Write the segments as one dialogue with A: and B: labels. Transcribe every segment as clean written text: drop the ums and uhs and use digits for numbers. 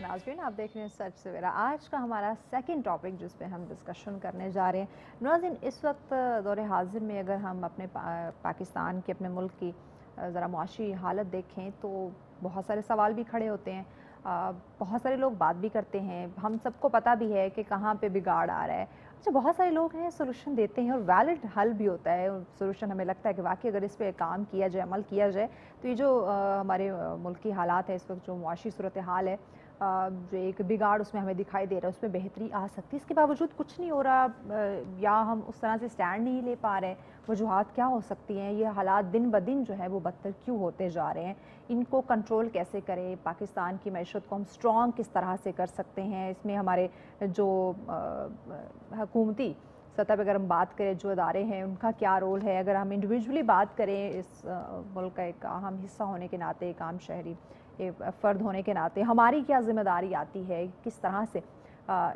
A: नाज़रीन, आप देख रहे हैं सच सवेरा। आज का हमारा सेकंड टॉपिक जिस पे हम डिस्कशन करने जा रहे हैं। नाज़रीन, इस वक्त दौरे हाजिर में अगर हम अपने पाकिस्तान के अपने मुल्क की ज़रा मुआशी हालत देखें तो बहुत सारे सवाल भी खड़े होते हैं। बहुत सारे लोग बात भी करते हैं, हम सबको पता भी है कि कहाँ पे बिगाड़ आ रहा है। अच्छा, बहुत सारे लोग हैं सोल्यूशन देते हैं और वैलिड हल भी होता है। सोल्यूशन हमें लगता है कि वाकई अगर इस पे काम किया जाए, अमल किया जाए तो ये जो हमारे मुल्क की हालात है इस वक्त, जो मुआशी सूरत हाल है, जो एक बिगाड़ उसमें हमें दिखाई दे रहा है, उसमें बेहतरी आ सकती है। इसके बावजूद कुछ नहीं हो रहा, या हम उस तरह से स्टैंड नहीं ले पा रहे हैं। वजूहात क्या हो सकती हैं? ये हालात दिन ब दिन जो है वो बदतर क्यों होते जा रहे हैं? इनको कंट्रोल कैसे करें? पाकिस्तान की मैशत को हम स्ट्रॉन्ग किस तरह से कर सकते हैं? इसमें हमारे जो हुकूमती सतह पर अगर हम बात करें, जो अदारे हैं उनका क्या रोल है? अगर हम इंडिविजुअली बात करें, इस मुल्क का एक अहम हिस्सा होने के नाते, एक आम शहरी फ़र्द होने के नाते हमारी क्या ज़िम्मेदारी आती है? किस तरह से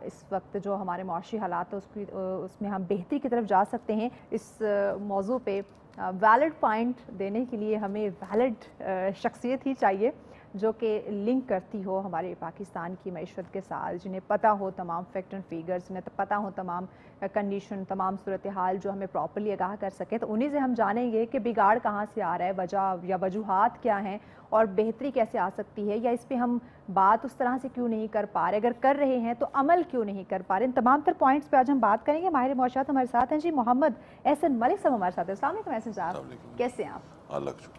A: इस वक्त जो हमारे मुआशी हालात है उसमें हम बेहतरी की तरफ जा सकते हैं? इस मौजू पे वैलिड पॉइंट देने के लिए हमें वैलिड शख्सियत ही चाहिए जो कि लिंक करती हो हमारे पाकिस्तान की मईशत के साथ, जिन्हें पता हो तमाम फैक्ट एंड फिगर्स, जिन्हें पता हो तमाम कंडीशन, तमाम सूरत हाल, जो हमें प्रॉपर्ली आगाह कर सके। तो उन्हीं से हम जानेंगे कि बिगाड़ कहाँ से आ रहा है, वजह या वजूहात क्या हैं और बेहतरी कैसे आ सकती है, या इस पर हम बात उस तरह से क्यों नहीं कर पा रहे, अगर कर रहे हैं तो अमल क्यों नहीं कर पा रहे। इन तमाम तर पॉइंट्स पे आज हम बात करेंगे। माहिर मौशूद हमारे साथ हैं जी, मोहम्मद एहसन मलिक साहब हमारे साथ हैं। अस्सलाम वालेकुम एहसन साहब, कैसे हैं आप?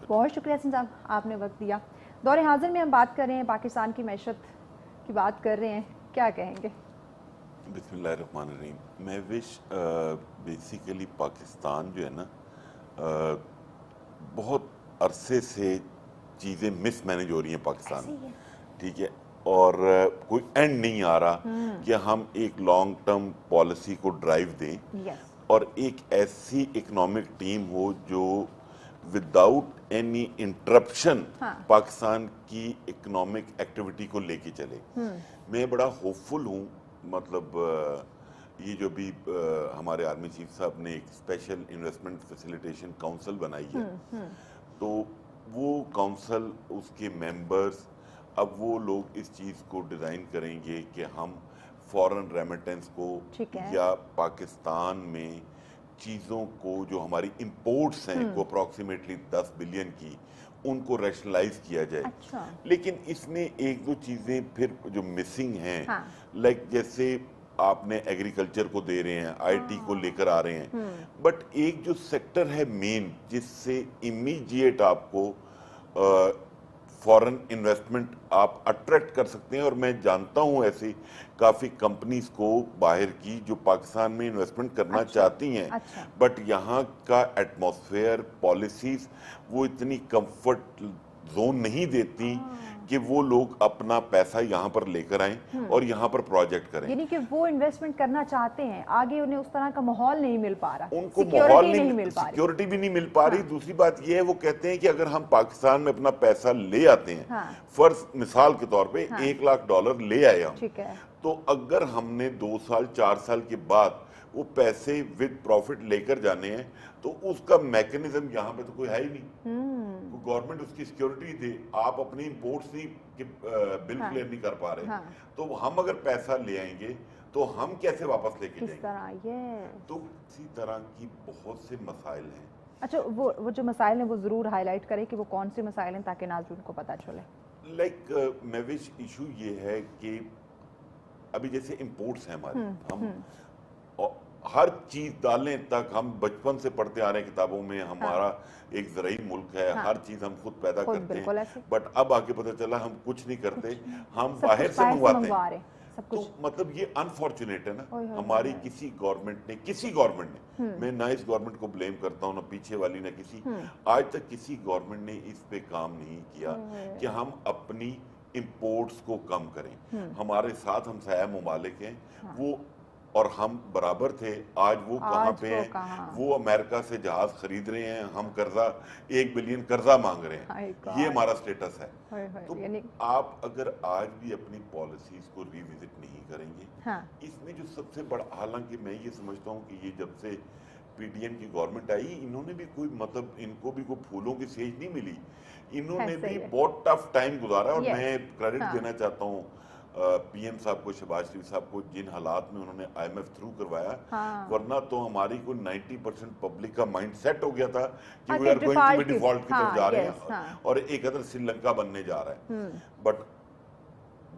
A: बहुत शुक्रिया एहसन साहब, आपने वक्त दिया। दौरे हाजिर में हम बात कर रहे हैं, पाकिस्तान की मैशत की बात कर रहे हैं, क्या कहेंगे?
B: बिस्मिल्लाहिर्रहमानिर्रहीम। मैं विश बेसिकली पाकिस्तान जो है ना, बहुत अरसे से चीज़ें मिस मैनेज हो रही हैं पाकिस्तान में, ठीक है, और कोई एंड नहीं आ रहा कि हम एक लॉन्ग टर्म पॉलिसी को ड्राइव दें और एक ऐसी इकोनॉमिक टीम हो जो विदाउट एनी इंटरप्शन पाकिस्तान की इकोनॉमिक एक्टिविटी को लेके चले। मैं बड़ा होपफुल हूँ, मतलब ये जो भी हमारे आर्मी चीफ साहब ने एक स्पेशल इन्वेस्टमेंट फैसिलिटेशन काउंसिल बनाई है, तो वो काउंसिल, उसके मेंबर्स, अब वो लोग इस चीज़ को डिज़ाइन करेंगे कि हम फॉरेन रेमिटेंस को या पाकिस्तान में चीज़ों को, जो हमारी इंपोर्ट्स हैं को अप्रॉक्सीमेटली 10 बिलियन की, उनको रैशनलाइज किया जाए।
A: अच्छा।
B: लेकिन इसमें एक दो चीज़ें फिर जो मिसिंग हैं, लाइक जैसे आपने एग्रीकल्चर को दे रहे हैं, आईटी को लेकर आ रहे हैं, बट एक जो सेक्टर है मेन जिससे इमीडिएट आपको फॉरेन इन्वेस्टमेंट आप अट्रैक्ट कर सकते हैं, और मैं जानता हूं ऐसी काफ़ी कंपनीज को बाहर की जो पाकिस्तान में इन्वेस्टमेंट करना चाहती हैं, बट यहाँ का एटमॉस्फेयर, पॉलिसीज वो इतनी कंफर्ट जोन नहीं देती कि वो लोग अपना पैसा यहाँ पर लेकर आएं और यहाँ पर प्रोजेक्ट करें।
A: यानी कि वो इन्वेस्टमेंट करना चाहते हैं, आगे उन्हें उस तरह का माहौल नहीं मिल पा रहा,
B: उनको माहौल नहीं मिल पा रही, सिक्योरिटी भी नहीं मिल पा रही। दूसरी बात ये है, वो कहते हैं कि अगर हम पाकिस्तान में अपना पैसा ले आते हैं, फर्ज मिसाल के तौर पे $1 लाख ले आए हम, तो अगर हमने 2 साल 4 साल के बाद वो पैसे विद प्रॉफिट लेकर जाने हैं, तो उसका मैकेनिज्म यहाँ पे तो कोई है ही नहीं। गवर्नमेंट उसकी सिक्योरिटी दे, आप अपनी इंपोर्ट्स नहीं बिल क्लियर नहीं कर पा रहे, तो हम अगर पैसा ले आएंगे तो हम कैसे वापस लेके जाएंगे? तो इसी तरह की बहुत से मसाइल हैं।
A: अच्छा, वो जो मसाइल हैं वो जरूर हाईलाइट करें कि वो कौन से मसाइल हैं, ताकि नाज़रीन को पता चले।
B: लाइक मैविश इशू ये है कि अभी जैसे इंपोर्ट्स हैं हमारे, हम हर चीज डालने तक, हम बचपन से पढ़ते आ रहे हैं किताबों में, हमारा एक ज़राई मुल्क है, हर चीज हम खुद पैदा करते हैं, बट अब आगे पता चला हम कुछ नहीं करते, हम बाहर से मंगवाते हैं। तो मतलब ये अनफॉर्चुनेट है ना, हमारी किसी गवर्नमेंट ने, मैं ना इस गवर्नमेंट को ब्लेम करता हूँ, ना पीछे वाली, ना किसी, आज तक किसी गवर्नमेंट ने इस पे काम नहीं किया कि हम अपनी इंपोर्ट्स को कम करें। हमारे साथ हमसाया ममालिक हैं, वो और हम बराबर थे, आज वो कहाँ पे हैं? वो अमेरिका से जहाज खरीद रहे हैं, हम कर्जा 1 बिलियन कर्जा मांग रहे हैं, ये हमारा स्टेटस है। तो आप अगर आज भी अपनी पॉलिसीज को रिविजिट नहीं करेंगे, इसमें जो सबसे बड़ा, हालांकि मैं ये समझता हूँ कि ये जब से पीडीएम की गवर्नमेंट आई, इन्होंने भी कोई, मतलब इनको भी कोई फूलों की सेज नहीं मिली, इन्होंने भी बहुत टफ टाइम गुजारा, और मैं क्रेडिट देना चाहता हूँ पीएम साहब को, शहबाज शरीफ साहब को, जिन हालात में उन्होंने आईएमएफ थ्रू करवाया,
A: हाँ।
B: वरना तो हमारी को 90% पब्लिक का माइंड सेट हो गया था कि
A: हाँ,
B: we are going to be
A: default
B: default की तरफ जा रहे
A: यस,
B: हैं
A: हाँ।
B: और एक अदर श्रीलंका बनने जा रहा है। बट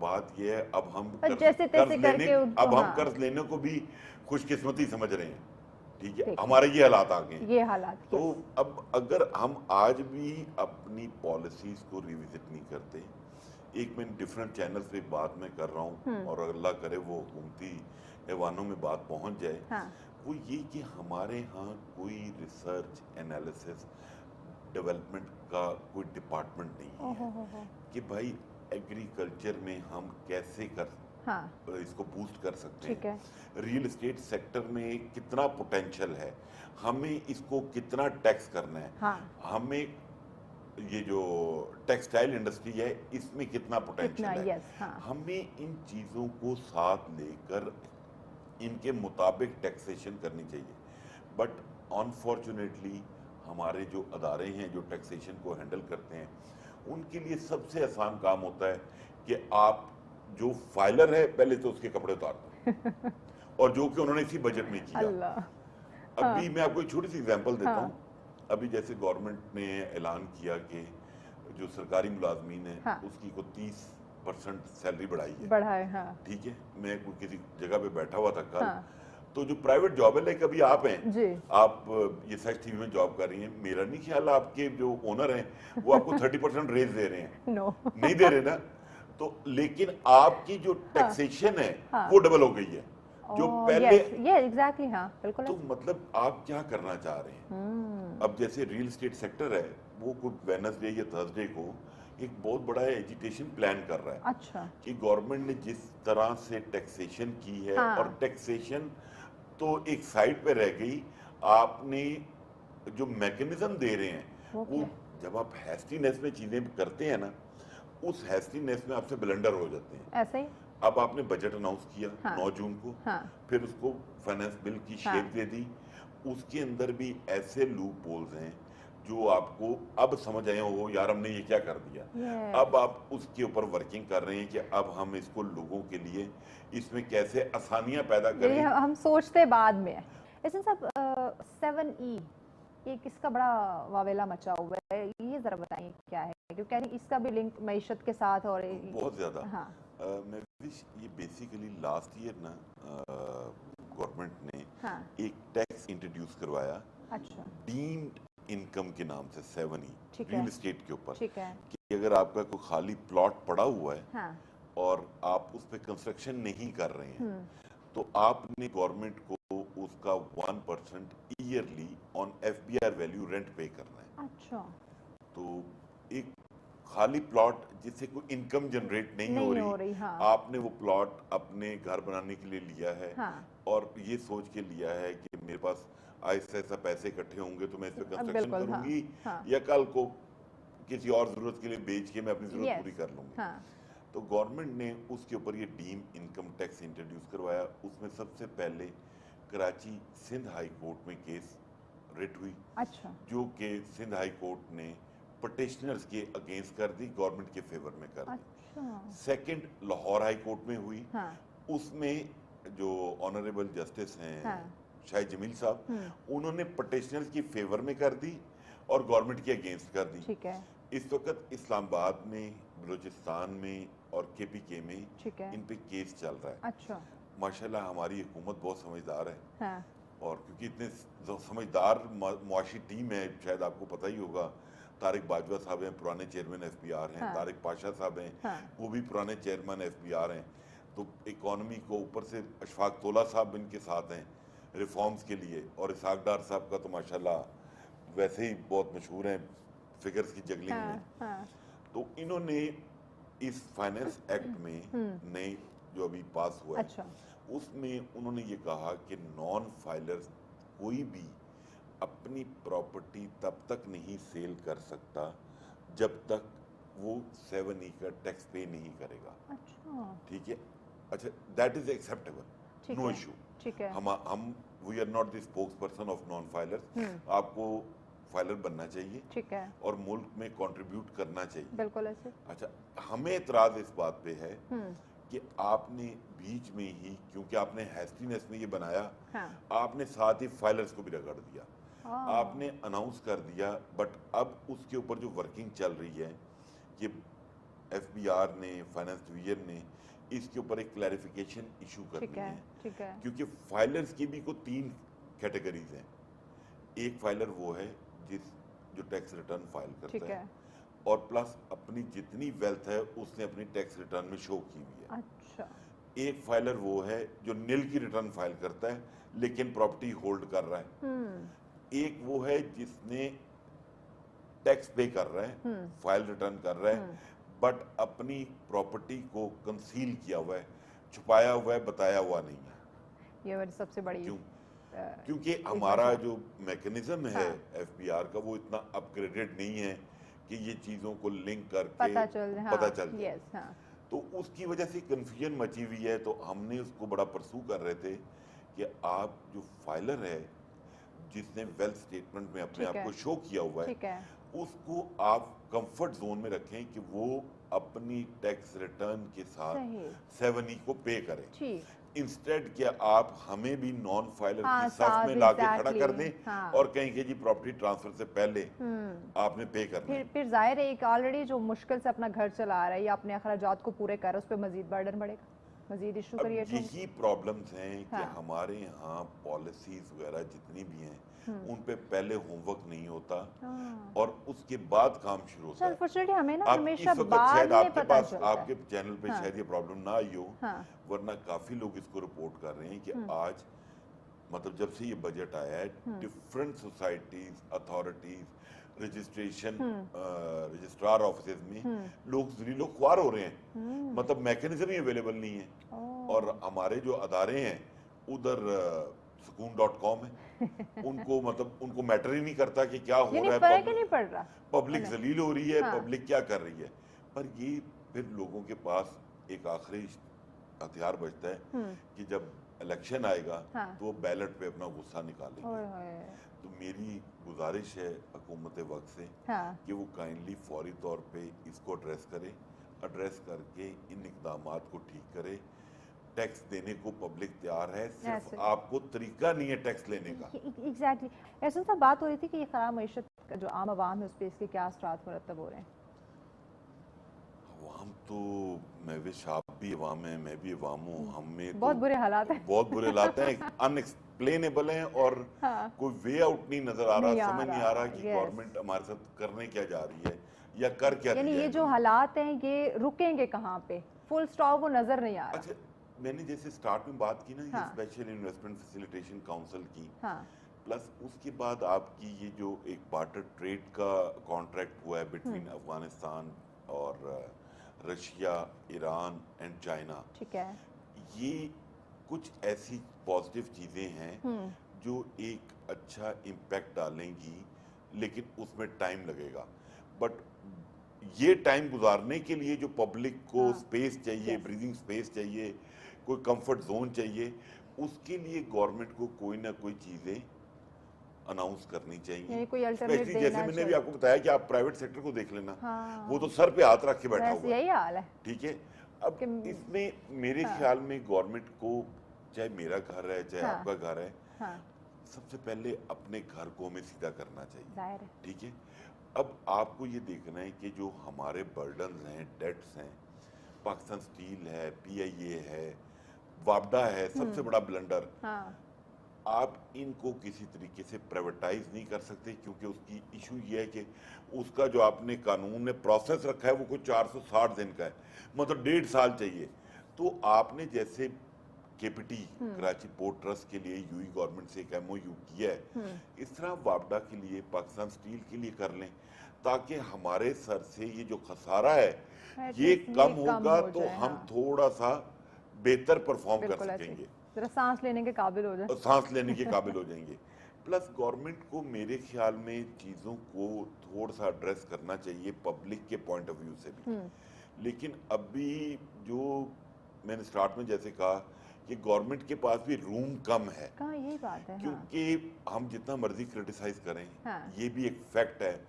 B: बात यह है, अब हम
A: जैसे तैसे करके
B: अब हम
A: हाँ,
B: कर्ज लेने को भी खुशकिस्मती समझ रहे हैं। ठीक है,
A: ठीक
B: हमारे ये हालात आ गए हैं।
A: ये हालात
B: तो
A: यस।
B: अब अगर हम आज भी अपनी पॉलिसीज को रिविजिट नहीं करते, एक मैं डिफरेंट चैनल्स पे बात मैं कर रहा हूँ और अल्लाह करे वो हुकूमती ऐवानों में बात पहुँच जाए,
A: हाँ।
B: वो ये कि हमारे यहाँ कोई रिसर्च एनालिसिस डेवलपमेंट का कोई डिपार्टमेंट नहीं है कि भाई एग्रीकल्चर में हम कैसे कर
A: हाँ।
B: इसको बूस्ट कर सकते
A: ठीक
B: हैं,
A: है।
B: रियल एस्टेट सेक्टर में कितना पोटेंशियल है, हमें इसको कितना टैक्स करना है,
A: हाँ।
B: हमें ये जो टेक्सटाइल इंडस्ट्री है इसमें कितना पोटेंशियल है,
A: यस, हाँ।
B: हमें इन चीज़ों को साथ लेकर इनके मुताबिक टैक्सेशन करनी चाहिए। बट अनफॉर्चुनेटली हमारे जो अदारे हैं जो टैक्सेशन को हैंडल करते हैं, उनके लिए सबसे आसान काम होता है कि आप जो फाइलर है पहले तो उसके कपड़े उतार दो और जो कि उन्होंने इसी बजट में किया। अभी मैं आपको एक छोटी सी एग्जांपल देता हूँ। अभी जैसे गवर्नमेंट ने ऐलान किया कि जो सरकारी मुलाजमीन है उसकी को 30% सैलरी बढ़ाई है। ठीक है, मैं किसी जगह पे बैठा हुआ था कल, तो जो प्राइवेट जॉब है, लाइक अभी आप हैं जी। आप ये सच टीवी में जॉब कर रही हैं, मेरा नहीं ख्याल आपके जो ओनर हैं वो आपको 30% रेज दे रहे हैं। नो नहीं दे रहे ना, तो लेकिन आपकी जो टैक्सेशन है वो डबल हो गई है जो पहले
A: ये एग्जैक्टली हाँ बिल्कुल।
B: तो मतलब आप क्या करना चाह रहे हैं? अब जैसे रियल एस्टेट सेक्टर है वो कुछ वेडनेसडे या थर्सडे को एक बहुत बड़ा एजुकेशन प्लान कर रहा है। अच्छा। कि गवर्नमेंट ने जिस तरह से टैक्सेशन की है और टैक्सेशन तो एक साइड पे रह गई, आपने जो मैकेनिज्म दे रहे हैं वो जब आप हैस्टीनेस में चीजें करते हैं ना, उस हैस्टीनेस में आपसे ब्लंडर हो जाते हैं। ऐसे ही अब आपने बजट अनाउंस किया 9 जून को, फिर उसको फाइनेंस बिल की शेप दे दी, उसके अंदर भी ऐसे लूप होल्स हैं जो आपको अब समझ आए हो यार हमने ये क्या कर दिया। अब आप उसके ऊपर वर्किंग कर रहे हैं कि अब हम इसको लोगों के लिए इसमें कैसे आसानियां पैदा करें।
A: हम सोचते बाद में है। लेकिन साहब 7E ये किसका बड़ा वावेला मचा हुआ है, ये जरा बताइए क्या है, क्योंकि इसका भी लिंक मईशत के साथ और
B: बहुत ज्यादा। हाँ। मैं ये बेसिकली लास्ट ईयर ना गवर्नमेंट ने एक टैक्स इंट्रोड्यूस करवाया। अच्छा। डीम्ड इनकम के नाम से 7E रियल एस्टेट के ऊपर। ठीक है। कि अगर आपका कोई खाली प्लॉट पड़ा हुआ है हाँ। और आप उस पर कंस्ट्रक्शन नहीं कर रहे हैं तो आपने गवर्नमेंट को उसका 1% yearly on FBR value rent पे करना है। अच्छा। तो एक खाली प्लॉट जिससे कोई इनकम जनरेट नहीं हो रही हाँ। आपने वो प्लॉट अपने घर बनाने के लिए लिया है हाँ। और ये सोच के लिया है कि मेरे पास ऐसा ऐसा पैसे इकट्ठे होंगे तो मैं इस पर कंस्ट्रक्शन करूंगी हाँ। या कल को किसी और जरूरत के लिए बेच के मैं अपनी जरूरत पूरी कर लूंगी। हाँ। तो गवर्नमेंट ने उसके ऊपर ये डीम इनकम टैक्स इंट्रोड्यूस करवाया। उसमें सबसे पहले कराची सिंध हाई कोर्ट में केस रिट हुई। अच्छा। जो कि सिंध हाई कोर्ट ने पटिशनर्स के अगेंस्ट कर दी, गवर्नमेंट के फेवर में कर दी। अच्छा। सेकंड लाहौर हाई कोर्ट में हुई। हाँ। उसमें जो ऑनरेबल जस्टिस हैं हाँ। शाहिद जमील साहब, उन्होंने पटिशनर्स की फेवर में कर दी और गवर्नमेंट के अगेंस्ट कर दी। ठीक है। इस वक्त इस्लामाबाद में, बलूचिस्तान में और KPK में इन पे केस चल रहा है। अच्छा। माशाल्लाह हमारी हुकूमत बहुत समझदार है हाँ। और क्योंकि इतने समझदार मुआशी टीम है, शायद आपको पता ही होगा, तारिक बाजवा साहब हैं, पुराने चेयरमैन FBR हैं। हाँ। तारिक पाशा साहब हैं हाँ। वो भी पुराने चेयरमैन FBR हैं। तो इकोनॉमी को ऊपर से अशफाक तोला साहब इनके साथ हैं रिफॉर्म्स के लिए, और इसाक डार साहब का तो माशाल्लाह वैसे ही बहुत मशहूर हैं फिगर्स की जगलिंग हाँ। में हाँ। तो इन्होंने इस फाइनेंस एक्ट में नए जो अभी पास हुआ है अच्छा। उसमें उन्होंने ये कहा कि नॉन फाइलर्स कोई भी अपनी प्रॉपर्टी तब तक नहीं सेल कर सकता जब तक वो 7E का टैक्स पे नहीं करेगा। अच्छा। ठीक है। अच्छा, that is acceptable, no issue. ठीक है। हम we are not the spokesperson of non filers. आपको फाइलर बनना चाहिए। ठीक है। और मुल्क में कंट्रीब्यूट करना चाहिए। बिल्कुल ऐसे। अच्छा, हमें एतराज इस बात पे है कि आपने बीच में ही, क्योंकि आपने हैस्टीनेस में ये बनाया,
A: हाँ।
B: आपने साथ ही फाइलर्स को भी रगड़ दिया।
A: ओह!
B: आपने अनाउंस कर दिया, बट अब उसके ऊपर जो वर्किंग चल रही है, ये एफबीआर ने, फाइनेंस डिवीजन ने इसके ऊपर एक क्लैरिफिकेशन इशू करनी है,
A: ठीक है।
B: क्योंकि फाइलर्स की भी को 3 कैटेगरीज हैं। एक फाइलर वो है जो टैक्स रिटर्न फाइल
A: ठीक
B: करता
A: है।
B: है और प्लस अपनी जितनी वेल्थ है उसने अपनी टैक्स रिटर्न में शो की हुई है।
A: अच्छा।
B: एक फाइलर वो है जो निल की रिटर्न फाइल करता है लेकिन प्रॉपर्टी होल्ड कर रहा है। एक वो है जिसने टैक्स पे कर रहा है, फाइल रिटर्न कर रहा है, बट अपनी प्रॉपर्टी को कंसील किया हुआ है, छुपाया हुआ है, बताया हुआ नहीं है।
A: ये मेरी सबसे बड़ी
B: क्यों?
A: अ,
B: क्योंकि
A: एक
B: हमारा
A: वजह।
B: जो मैकेनिज्म है
A: हाँ।
B: एफबीआर का वो इतना अपग्रेडेड नहीं है कि ये चीज़ों को लिंक करके
A: पता चल
B: पता
A: हाँ,
B: चल जाए।
A: यस, हाँ।
B: तो उसकी वजह से कन्फ्यूजन मची हुई है, तो हमने उसको बड़ा परसू कर रहे थे कि आप जो फाइलर है जिसने वेल्थ स्टेटमेंट में अपने
A: ठीक
B: आप
A: है।
B: को शो किया हुआ है,
A: ठीक है।
B: उसको आप कंफर्ट जोन में रखें कि वो अपनी टैक्स रिटर्न के साथ
A: सही।
B: 7E को पे करें।
A: ठीक।
B: इंस्टेड कि आप हमें भी नॉन फाइलर
A: हाँ,
B: की सफ
A: साथ
B: में लाके खड़ा
A: एग्जैक्टली
B: कर दें
A: हाँ।
B: और कहें कि जी प्रॉपर्टी ट्रांसफर से पहले आपने पे करना है।
A: फिर जाहिर है एक ऑलरेडी जो मुश्किल से अपना घर चला रहा है या अपने अखराजात को पूरे कर रहा है उस पर मजीद बर्डन बढ़ेगा, मजीद इशू
B: अब
A: क्रिएट होंगे।
B: यही प्रॉब्लम्स हैं कि
A: हाँ।
B: हमारे यहाँ पॉलिसीज वगैरह जितनी भी हैं उन पे पहले होमवर्क नहीं होता
A: हाँ।
B: और उसके बाद काम शुरू होता है।
A: अनफॉर्चुनेटली हमें ना
B: आप
A: हमेशा
B: इस वक्त
A: बाद
B: शायद
A: में
B: आपके
A: पता
B: पास
A: चलता
B: आपके
A: है।
B: चैनल पे
A: हाँ।
B: शायद ये प्रॉब्लम ना आई हो,
A: हाँ।
B: वरना काफी लोग इसको रिपोर्ट कर रहे हैं कि आज मतलब जब से ये बजट आया है different societies, authorities, registration registrar office में लोग जलीलो ख्वार हो रहे हैं। मतलब मैकेनिज्म ही अवेलेबल नहीं है। और हमारे जो अदारे हैं उधर सुकून.com है, उनको मतलब उनको मैटर ही नहीं करता कि क्या हो
A: यानी
B: रहा है,
A: फर्क ही नहीं पड़ रहा।
B: पब्लिक
A: उन्हें।
B: जलील हो रही है,
A: हाँ।
B: पब्लिक क्या कर रही है। पर ये फिर लोगों के पास एक आखिरी हथियार बचता है कि जब इलेक्शन आएगा
A: हाँ।
B: तो वो बैलेट पे अपना गुस्सा निकालेंगे।
A: ओए होए।
B: तो मेरी गुजारिश है हुकूमत वक्त से
A: हाँ।
B: कि वो काइंडली फौरी तौर पे इसको एड्रेस करके इन इकदामात को ठीक करे। टैक्स देने को पब्लिक तैयार है, सिर्फ
A: ऐसे।
B: आपको तरीका नहीं है टैक्स लेने का।
A: एग्जैक्टली ऐसा साहब बात हो रही थी कि ये खराब मईशत का जो आम आवाम है उस पर इसके क्या असरात मुरतब हो रहे हैं?
B: अवाम तो मैं भी आप भी अवाम है, मैं भी अवाम हूँ, हमें
A: बहुत
B: तो
A: बुरे हालात हैं।
B: बहुत बुरे हालात हैं, अनएक्सप्लेनेबल हैं और
A: हाँ।
B: कोई वे आउट नहीं नजर आ रहा,
A: नहीं आ
B: समझ नहीं आ रहा कि
A: yes।
B: गवर्नमेंट हमारे साथ करने क्या जा रही है या कर क्या
A: यानी
B: रही
A: ये
B: है।
A: जो हालात हैं ये रुकेंगे कहाँ पे? फुल स्टॉप वो नजर नहीं आ रहा।
B: अच्छा, मैंने जैसे स्टार्ट में बात की ना
A: हाँ।
B: ये स्पेशल इन्वेस्टमेंट फैसिलिटेशन काउंसिल की,
A: हाँ।
B: प्लस उसके बाद आपकी ये जो एक बार्टर ट्रेड का कॉन्ट्रैक्ट हुआ है बिटवीन अफगानिस्तान और रशिया, ईरान एंड चाइना,
A: ठीक है।
B: ये कुछ ऐसी पॉजिटिव चीज़ें हैं जो एक अच्छा इम्पैक्ट डालेंगी, लेकिन उसमें टाइम लगेगा। बट ये टाइम गुजारने के लिए जो पब्लिक को
A: हाँ।
B: स्पेस चाहिए,
A: Yes।
B: ब्रीदिंग स्पेस चाहिए, कोई कंफर्ट जोन चाहिए, उसके लिए गवर्नमेंट को कोई ना कोई चीज़ें अनाउंस करनी चाहिए।
A: यानी कोई अल्टरनेट
B: स्पेशली जैसे मैंने भी आपको बताया कि आप प्राइवेट सेक्टर को देख लेना,
A: हाँ।
B: वो तो सर पे हाथ रख के बैठा
A: वैसे
B: हुआ है।
A: यही हाल है।
B: ठीक है, अब
A: कि-
B: इसमें मेरे
A: हाँ।
B: ख्याल में गवर्नमेंट को, चाहे मेरा घर है चाहे
A: हाँ।
B: आपका घर है,
A: हाँ।
B: सबसे पहले अपने घर को हमें सीधा करना चाहिए।
A: जाहिर है।
B: ठीक है, अब आपको ये देखना है कि जो हमारे बर्डन्स हैं, डेट्स हैं, पाकिस्तान स्टील है, PIA है, वापडा है, सबसे बड़ा ब्लंडर,
A: हाँ।
B: आप इनको किसी तरीके से प्राइवेटाइज नहीं कर सकते, क्योंकि उसकी इशू ये है कि उसका जो आपने कानून में प्रोसेस रखा है वो कुछ 460 दिन का है, मतलब 1.5 साल चाहिए। तो आपने जैसे KPT कराची पोर्ट ट्रस्ट के लिए यूई गवर्नमेंट से एक MOU किया है, इस तरह वापडा के लिए, पाकिस्तान स्टील के लिए कर लें, ताकि हमारे सर से ये जो खसारा है ये कम होगा तो हम
A: हाँ।
B: थोड़ा सा बेहतर परफॉर्म कर
A: बिल्कुल ऐसे।
B: सकेंगे,
A: जरा सांस लेने के काबिल हो जाए।
B: और सांस लेने के काबिल हो जाएंगे। प्लस गवर्नमेंट को मेरे ख्याल में चीज़ों को थोड़ा सा एड्रेस करना चाहिए पब्लिक के पॉइंट ऑफ व्यू से भी। लेकिन अभी जो मैंने स्टार्ट में जैसे कहा कि गवर्नमेंट के पास भी रूम कम है,
A: कहाँ यही बात है। हाँ।
B: क्योंकि हम जितना मर्जी क्रिटिसाइज करें,
A: हाँ।
B: ये भी एक फैक्ट है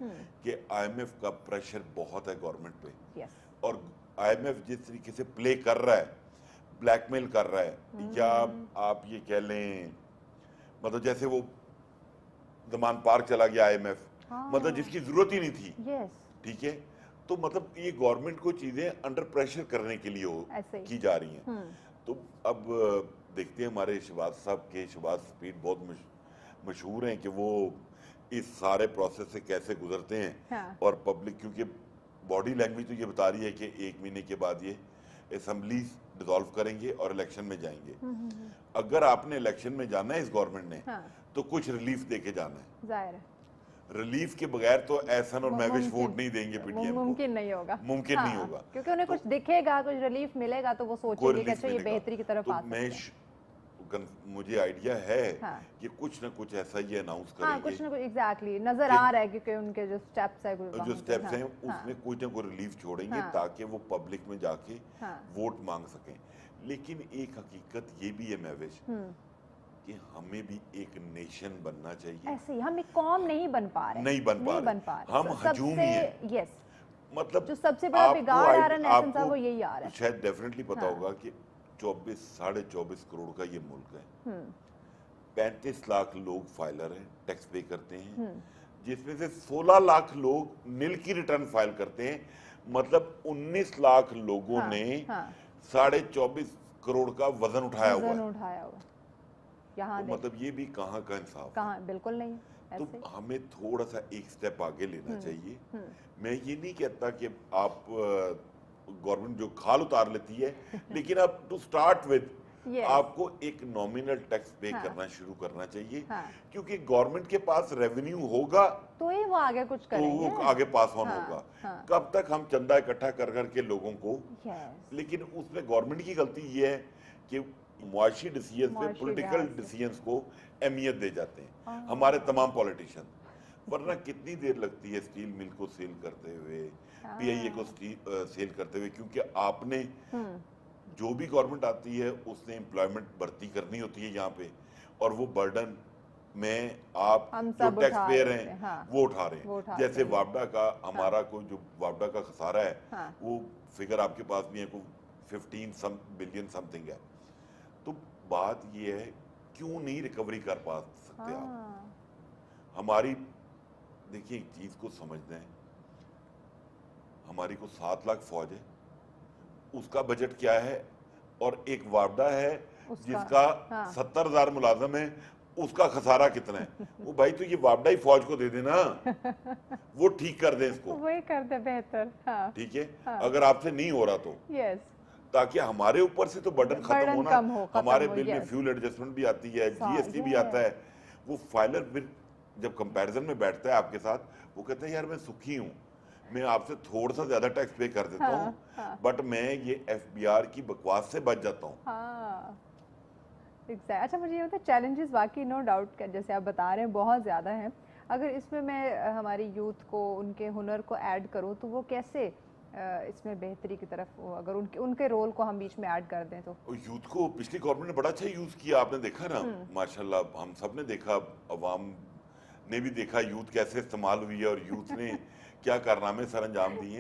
B: कि IMF का प्रेशर बहुत है गवर्नमेंट पे,
A: यस।
B: और IMF जिस तरीके से प्ले कर रहा है ब्लैकमेल कर रहा है, या आप ये कह लें मतलब जैसे वो ज़मान पार्क चला गया IMF, मतलब जिसकी जरूरत ही नहीं थी,
A: यस,
B: ठीक है। तो मतलब ये गवर्नमेंट को चीजें अंडर प्रेशर करने के लिए
A: ऐसे ही
B: की जा रही हैं। तो अब देखते हैं हमारे शहबाज स्पीड बहुत मशहूर हैं कि वो इस सारे प्रोसेस से कैसे गुजरते हैं।
A: हाँ,
B: और पब्लिक, क्योंकि बॉडी लैंग्वेज तो ये बता रही है कि 1 महीने के बाद ये असेंबली डिसॉल्व करेंगे और इलेक्शन में जाएंगे। अगर आपने इलेक्शन में जाना है इस गवर्नमेंट ने,
A: हाँ,
B: तो कुछ रिलीफ दे के जाना है।
A: जाहिर है
B: रिलीफ के बगैर तो एहसन और महविश वोट नहीं देंगे पीटीएम को,
A: मुमकिन नहीं होगा,
B: मुमकिन नहीं होगा।
A: क्योंकि उन्हें कुछ दिखेगा, कुछ रिलीफ मिलेगा तो वो
B: कोई
A: सोचेंगे कि
B: रिलीफ
A: अच्छा ये
B: मिलेगा
A: बेहतरी की तरफ
B: तो
A: आ सकते हैं।
B: मुझे आइडिया है
A: हाँ,
B: कि कुछ ना कुछ ऐसा ये अनाउंस
A: हाँ, कुछ
B: करेंगे।
A: ना कुछ एग्जैक्टली नजर आ रहा है, क्योंकि उनके जो स्टेप्स है
B: जो स्टेप्स हैं उसमें कुछ ना कुछ रिलीफ छोड़ेंगे ताकि वो पब्लिक में जाके वोट मांग सकें। लेकिन एक हकीकत ये भी है महविश कि हमें भी एक नेशन बनना चाहिए।
A: ऐसे ही हम एक कौम नहीं बन पा रहे,
B: नहीं बन पा रहे, हम हजूम ही हैं।
A: यस,
B: मतलब
A: जो सबसे बड़ा बिगाड़ आ रहा है नेशन साहब, वो यही आ रहा है।
B: शायद डेफिनेटली पता होगा कि 24-24.5 करोड़ का ये मुल्क है। 35 लाख लोग फाइलर हैं, टैक्स पे करते हैं, जिसमें से 16 लाख लोग नील की रिटर्न फाइल करते हैं। मतलब 19 लाख लोगों ने 24.5 करोड़ का वजन उठाया हुआ है।
A: यहाँ
B: तो मतलब ये भी कहाँ का इंसाफ,
A: कहाँ, बिल्कुल नहीं।
B: तो हमें थोड़ा सा एक स्टेप आगे लेना चाहिए। मैं ये नहीं कहता कि आप गवर्नमेंट जो खाल उतार लेती है, लेकिन अब टू स्टार्ट विद आपको एक नॉमिनल टैक्स पे करना शुरू करना चाहिए। क्योंकि गवर्नमेंट के पास रेवेन्यू होगा
A: तो ही वो आगे कुछ करेंगे,
B: तो वो आगे पास ऑन होगा। कब तक हम चंदा इकट्ठा कर करके लोगों को, लेकिन उसमें गवर्नमेंट की गलती ये है कि मुआशी डिसीजन पे पॉलिटिकल डिसीजंस को अहमियत दे जाते हैं हमारे तमाम पॉलिटिशियन। वरना कितनी देर लगती है स्टील मिल को सेल करते हुए, PIA को सेल करते हुए, क्योंकि आपने जो भी गवर्नमेंट आती है उसने एम्प्लॉयमेंट भर्ती करनी होती है यहाँ पे, और वो बर्डन में आप जो टैक्स पेयर हैं वो उठा रहे हैं। जैसे वापडा का हमारा कोई जो वापडा का खसारा है वो फिगर आपके पास भी है, कोई 15 बिलियन समथिंग है। तो बात ये है क्यों नहीं रिकवरी कर पा सकते आप। हमारी देखिए एक चीज को समझना है, हमारी को 7 लाख फौज है, उसका बजट क्या है, और एक वापडा है जिसका 70,000 मुलाजम है, उसका खसारा कितना है। वो भाई तो ये वापडा ही फौज को दे देना, वो ठीक कर दे इसको,
A: वही कर दे बेहतर।
B: ठीक है, अगर आपसे नहीं हो रहा तो ताकि हमारे ऊपर से तो बर्डन खत्म होना। हमारे बिल में फ्यूल एडजस्टमेंट भी आती है, GST भी आता है। वो फाइलर फिर जब कंपैरिजन में बैठता है आपके साथ, वो कहता है यार मैं सुखी हूँ, मैं आपसे थोड़ा सा ज्यादा टैक्स पे कर देता हूँ, बट मैं ये FBR की बकवास से बच जाता हूँ।
A: अच्छा, मुझे ये होता है चैलेंजेस वाकई नो डाउट जैसे आप बता रहे हैं बहुत ज़्यादा हैं। अगर इसमें मैं हमारी यूथ को, उनके हुनर को ऐड करूँ तो वो कैसे इसमें बेहतरी की तरफ, अगर उनके रोल को हम बीच में ऐड कर दें तो।
B: यूथ को पिछली गवर्नमेंट ने बड़ा अच्छा यूज किया, आपने देखा ना, माशाल्लाह हम सब ने देखा, अवाम ने भी देखा यूथ कैसे इस्तेमाल हुई है और यूथ ने क्या कारनामे सर अंजाम दिए।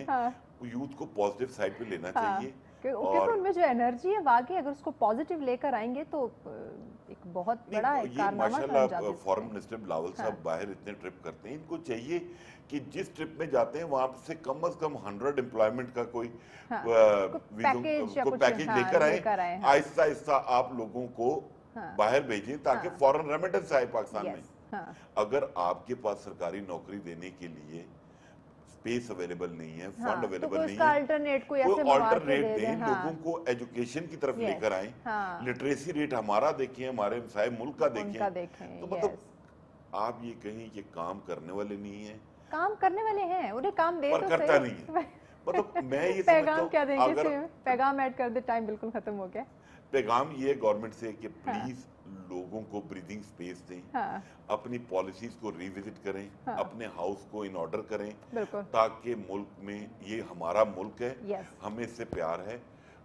B: यूथ को पॉजिटिव साइड पे लेना चाहिए,
A: क्योंकि उनमें जो एनर्जी है वाकई अगर उसको पॉजिटिव लेकर आएंगे तो एक बहुत बड़ा कारनामा
B: माशाल्लाह फॉरेन मिनिस्टर बिलावल साहब बाहर इतने ट्रिप करते हैं, इनको चाहिए कि जिस ट्रिप में जाते हैं वहां से कम 100 एम्प्लॉयमेंट का कोई पैकेज लेकर आए। आहिस्ता आहिस्ता आप लोगों को बाहर भेजें ताकि फॉरेन रेमिटेंस आए पाकिस्तान में। अगर आपके पास सरकारी नौकरी देने के लिए स्पेस अवेलेबल नहीं है, फंड अवेलेबल नहीं है, कोई अल्टरनेट दें, लोगों को एजुकेशन की तरफ लेकर आए। लिटरेसी रेट हमारा देखें, हमारे मुल्क का देखें। तो मतलब आप ये कहें कि काम करने वाले नहीं है,
A: काम करने वाले हैं, उन्हें काम दे
B: पर करता नहीं है। मतलब मैं ये
A: पैगाम क्या देंगे इसमें? पैगाम ऐड कर दे, टाइम बिल्कुल खत्म हो गया।
B: पैगाम ये गवर्नमेंट से कि प्लीज लोगों को ब्रीदिंग स्पेस दें, अपनी पॉलिसीज को रिविजिट करें, अपने हाउस को इन ऑर्डर करें, ताकि मुल्क में, ये हमारा मुल्क है, हमें इससे प्यार है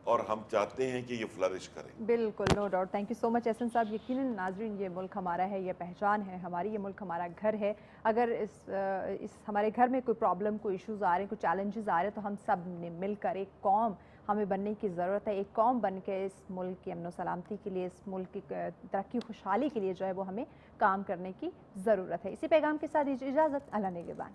B: और हम चाहते हैं कि ये फ्लरिश करें।
A: बिल्कुल, no doubt. Thank you so much Ahsan साहब। यकीनन नाज़रीन, ये मुल्क हमारा है, ये पहचान है हमारी, ये मुल्क हमारा घर है। अगर इस हमारे घर में कोई प्रॉब्लम, कोई इश्यूज़ आ रहे हैं, कोई चैलेंजेस आ रहे हैं, तो हम सब ने मिलकर एक कौम हमें बनने की ज़रूरत है। एक कौम बन के इस मुल्क की अमन सलामती के लिए, इस मुल्क की तरक्की खुशहाली के लिए जो है वो हमें काम करने की ज़रूरत है। इसी पैगाम के साथ इजाज़त, अल्लाह निगहबान।